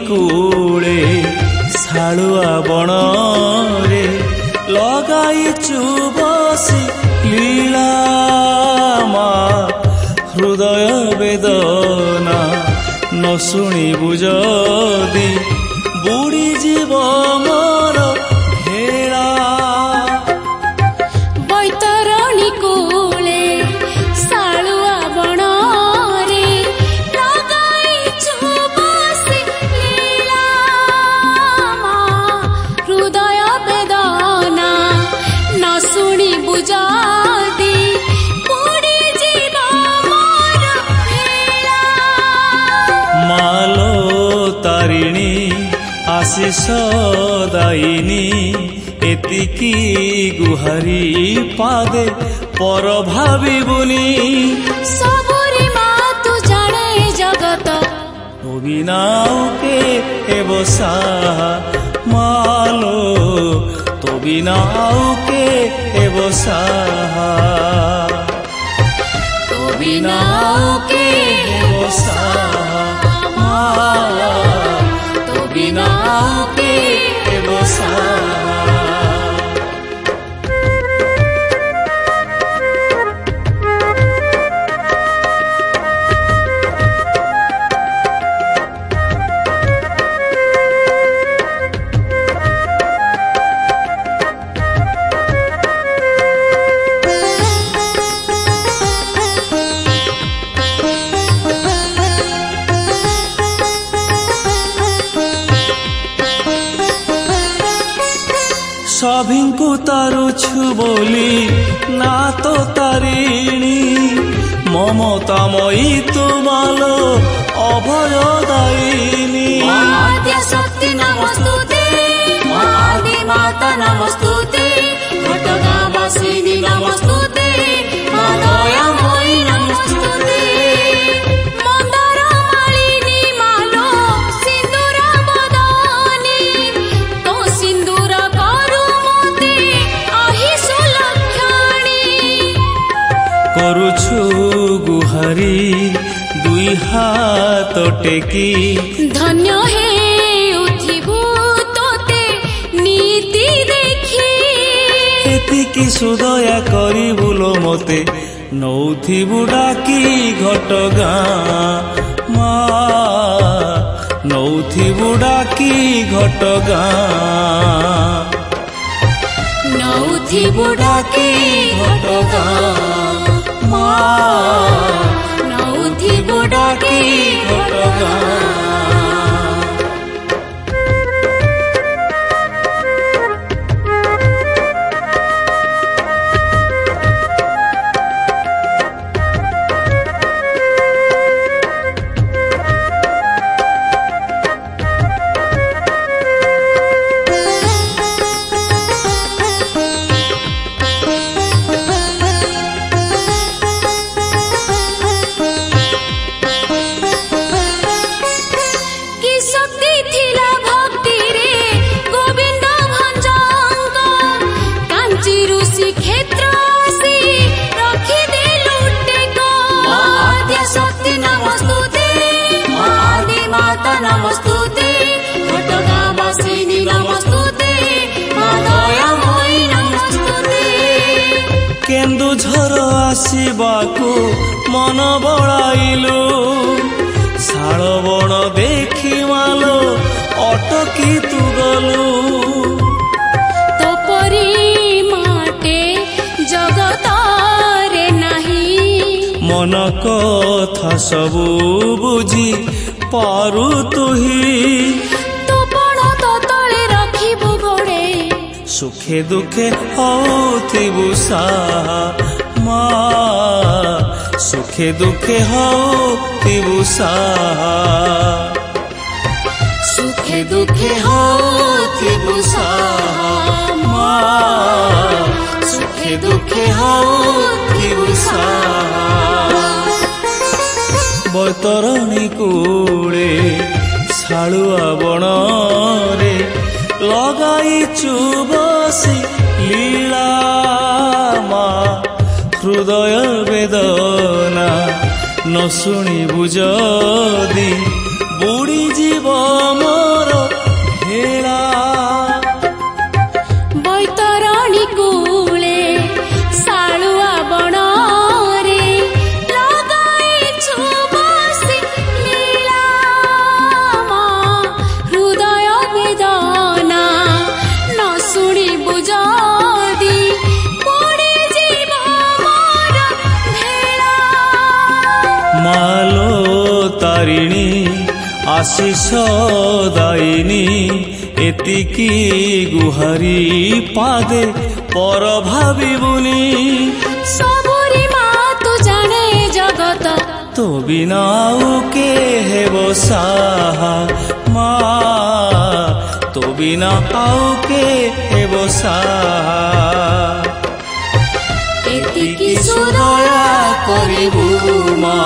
कूले शालुआ बण रे लगाइचु बसी लीला मा हृदय वेदना न शुणिबु जदि बुड़ी जीव मोर भेड़ा। बैतरणी कूले शालुआ बण रे लगाइचु बसी लीला मा हृदय वेदना न शुणिबु जदि बुड़ी जीव मोर भेड़ा। मालो तारिणी आशीष दायिनी एतिकी गुहारी पादे पर भाविबुनी सबुरी मा तू जाने जगत तो बिना के एबसा मालो तो बिना के एबसा तो बिना के एबसा तो बिना के एबसा। सभिंकु तारुछु बोली ना तो तारिणी ममतामयी तुमालो अभय दायिनी। आद्य शक्ति नमस्तुते आदि माता नमस्तुते घटगावासिनी नमस्तुते दयामयी नमस्तुते। मंदार मालिनी मालो सिंदूर बदनी तो सिंदूर करू मते आहिषु लक्षणी। करुछु गुहारी दुई हाथ टेकी धन्य हे उठिबु तोते नीति देखी। एतिकी सुदया करिबुलो मते नौथिबु डाकी घटगाँ मा नौथिबु डाकी घटगाँ नौथिबु डाकी घटगाँ मा नौथिबु डाकी घटगाँ। नमस्तुते घटगावासिनी नमस्तुते दयामयी नमस्तुते। केन्दुझर आसिबाकु मन बड़ाइलु शाल बण देखि मालो अटकी तु गलु। तो परी माटे जगत रे नाही मन कथा सबु बुझी पारु तुही। तो बण तो तले रखिबु गोड़े सुखे दुखे होथिबु साहा मा सुखे दुखे होथिबु साहा सुखे दुखे होथिबु साहा मा सुखे दुखे होथिबु साहा। बैतरणी कूले शालुआ बण रे लगाइचु बसी लीला मा हृदय वेदना न शुणिबु जदि बुड़ी जीव मोर ତରଣୀ କୂଳେ ଶାଳୁଆ ବଣରେ ଲଗାଇଛୁ ବସି ଲୀଳା ମା ହୃଦୟ ବେଦନା ନ ଶୁଣିବୁ ଯଦି ପଡ଼ିଯିବ ମୋର ଭେଳା। ମାଲୋ ତାରିଣୀ ଆଶିଷ ଦାଇନୀ ଏତିକି ଗୁହାରି ପାଦେ ପର ଭାବିବୁନି। ସବୁରି ମା ତୁ ଜାଣେ ଜଗତ ତୋ ବିନା ଆଉ କେ ହେବ ସାହା ମା ତୋ ବିନା ଆଉ କେ ହେବ ସାହା। ଏତିକି ସୁଦୟା କରିବୁ ମା।